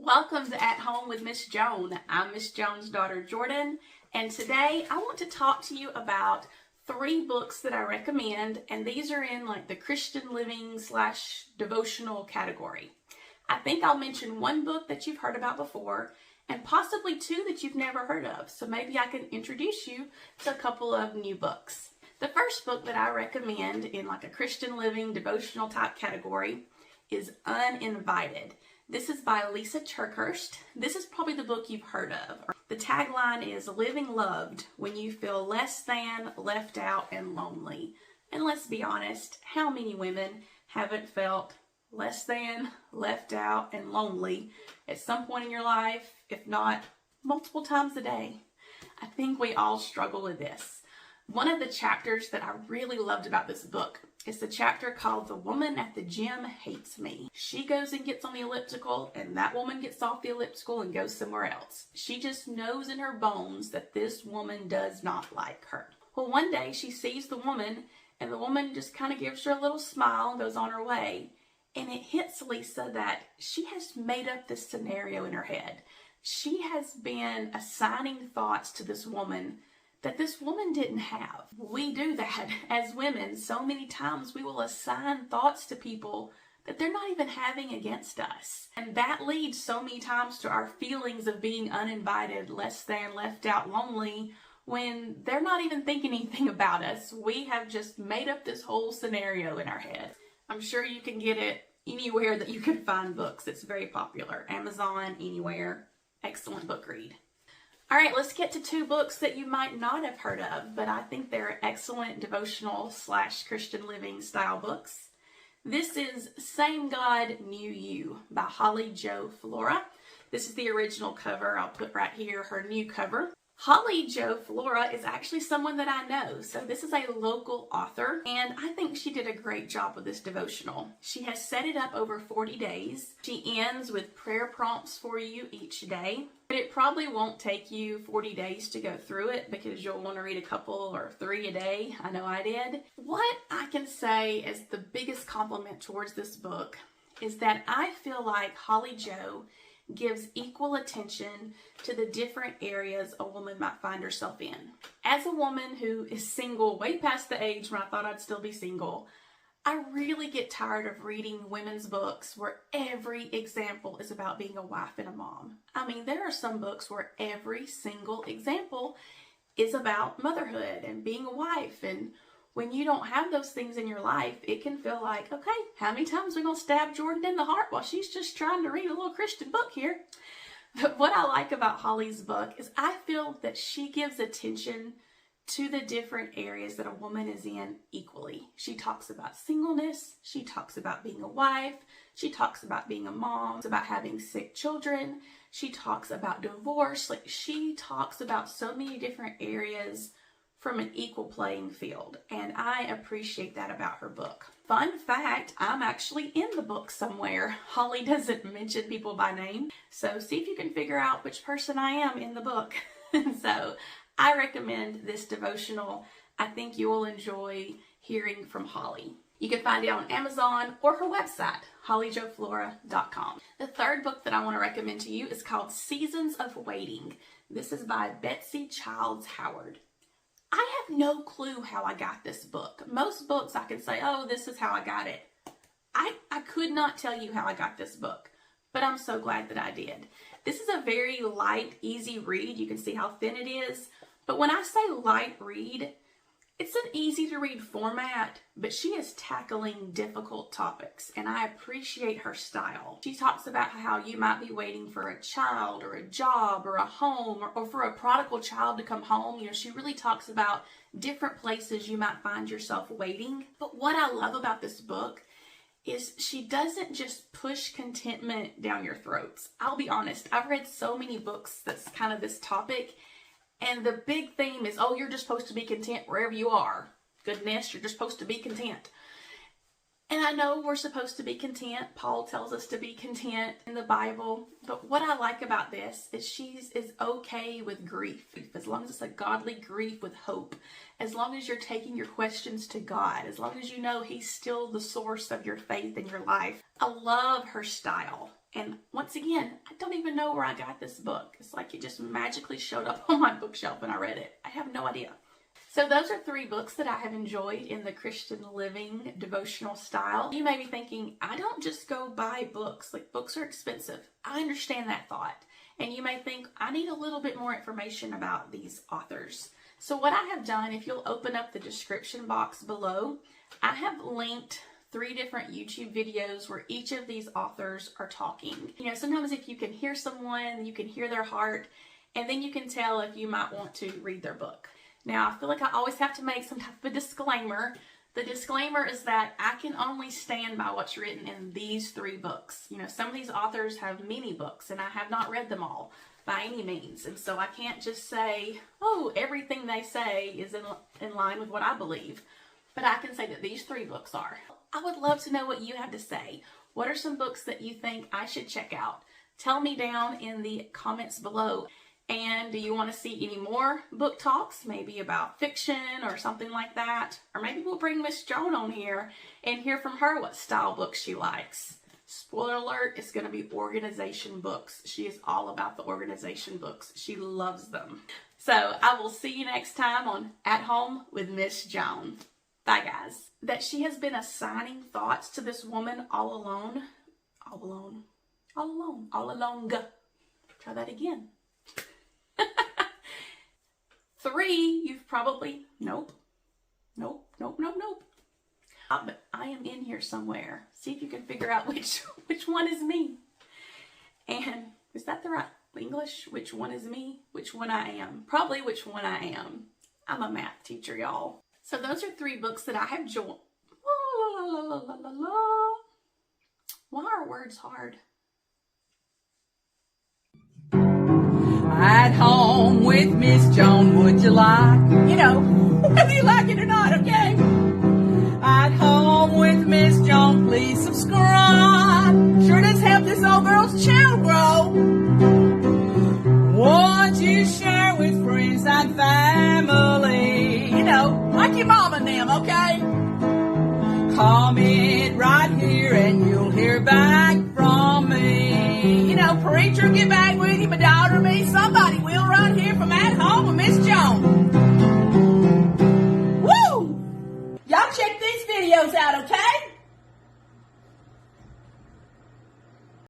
Welcome to At Home with Miss Joan. I'm Miss Joan's daughter, Jordan, and today I want to talk to you about 3 books that I recommend, and these are in like the Christian living / devotional category. I think I'll mention 1 book that you've heard about before, and possibly 2 that you've never heard of, so maybe I can introduce you to a couple of new books. The first book that I recommend in like a Christian living devotional type category is Uninvited. This is by Lysa TerKeurst. This is probably the book you've heard of. The tagline is living loved when you feel less than, left out, and lonely. And let's be honest, how many women haven't felt less than, left out, and lonely at some point in your life, if not multiple times a day? I think we all struggle with this. One of the chapters that I really loved about this book is the chapter called The Woman at the Gym Hates Me. She goes and gets on the elliptical, and that woman gets off the elliptical and goes somewhere else. She just knows in her bones that this woman does not like her. Well, one day she sees the woman, and the woman just kind of gives her a little smile and goes on her way. And it hits Lysa that she has made up this scenario in her head. She has been assigning thoughts to this woman that this woman didn't have. We do that as women. So many times we will assign thoughts to people that they're not even having against us. And that leads so many times to our feelings of being uninvited, less than, left out, lonely, when they're not even thinking anything about us. We have just made up this whole scenario in our head. I'm sure you can get it anywhere that you can find books. It's very popular. Amazon, anywhere. Excellent book read. All right, let's get to 2 books that you might not have heard of, but I think they're excellent devotional / Christian living style books. This is Same God, New You by Holly Jo Flora. This is the original cover. I'll put right here her new cover. Holly Jo Flora is actually someone that I know. So this is a local author, and I think she did a great job with this devotional. She has set it up over 40 days. She ends with prayer prompts for you each day. But it probably won't take you 40 days to go through it because you'll want to read a couple or 3 a day. I know I did. What I can say is the biggest compliment towards this book is that I feel like Holly Jo gives equal attention to the different areas a woman might find herself in. As a woman who is single way past the age when I thought I'd still be single, I really get tired of reading women's books where every example is about being a wife and a mom. I mean, there are some books where every single example is about motherhood and being a wife, and when you don't have those things in your life, it can feel like, okay, how many times are we going to stab Jordan in the heart while she's just trying to read a little Christian book here? But what I like about Holly's book is I feel that she gives attention to the different areas that a woman is in equally. She talks about singleness. She talks about being a wife. She talks about being a mom, about having sick children. She talks about divorce. Like, she talks about so many different areas from an equal playing field, and I appreciate that about her book. Fun fact, I'm actually in the book somewhere. Holly doesn't mention people by name, so see if you can figure out which person I am in the book. So I recommend this devotional. I think you will enjoy hearing from Holly. You can find it on Amazon or her website, hollyjoflora.com. The third book that I want to recommend to you is called Seasons of Waiting. This is by Betsy Childs Howard. I have no clue how I got this book. Most books I can say, oh, this is how I got it. I could not tell you how I got this book, but I'm so glad that I did. This is a very light, easy read. You can see how thin it is. But when I say light read, it's an easy to read format, but she is tackling difficult topics, and I appreciate her style. She talks about how you might be waiting for a child or a job or a home or for a prodigal child to come home. You know, she really talks about different places you might find yourself waiting. But what I love about this book is she doesn't just push contentment down your throats. I'll be honest, I've read so many books that's kind of this topic, and the big theme is, oh, you're just supposed to be content wherever you are. Goodness, you're just supposed to be content. And I know we're supposed to be content. Paul tells us to be content in the Bible. But what I like about this is she is okay with grief. As long as it's a godly grief with hope. As long as you're taking your questions to God. As long as you know He's still the source of your faith in your life. I love her style. And once again, I don't even know where I got this book. It's like it just magically showed up on my bookshelf and I read it. I have no idea. So those are 3 books that I have enjoyed in the Christian living devotional style. You may be thinking, I don't just go buy books. Like, books are expensive. I understand that thought. And you may think, I need a little bit more information about these authors. So what I have done, if you'll open up the description box below, I have linked 3 different YouTube videos where each of these authors are talking. You know, sometimes if you can hear someone, you can hear their heart, and then you can tell if you might want to read their book. Now, I feel like I always have to make some type of a disclaimer. The disclaimer is that I can only stand by what's written in these 3 books. You know, some of these authors have many books, and I have not read them all by any means. And so I can't just say, oh, everything they say is in line with what I believe. But I can say that these 3 books are. I would love to know what you have to say. What are some books that you think I should check out? Tell me down in the comments below. And do you want to see any more book talks, maybe about fiction or something like that? Or maybe we'll bring Miss Joan on here and hear from her what style books she likes. Spoiler alert, it's going to be organization books. She is all about the organization books. She loves them. So I will see you next time on At Home with Miss Joan. Bye, guys. That she has been assigning thoughts to this woman all alone. All alone. All alone. All along. Try that again. 3, you've probably, nope. But I am in here somewhere. See if you can figure out which one is me. And is that the right English? Which one is me? Which one I am? Probably which one I am. I'm a math teacher, y'all. So those are 3 books that I have joined. Why are words hard? At home with Miss Joan, would you like? You know, whether you like it or not, okay? At home with Miss Joan, please subscribe. Sure does help this old girl's channel grow. Won't you share with friends and family? You know, like your mom and them, okay? Comment right here and you'll hear back from me. You know, preacher, get back with you, my daughter, me, somebody will.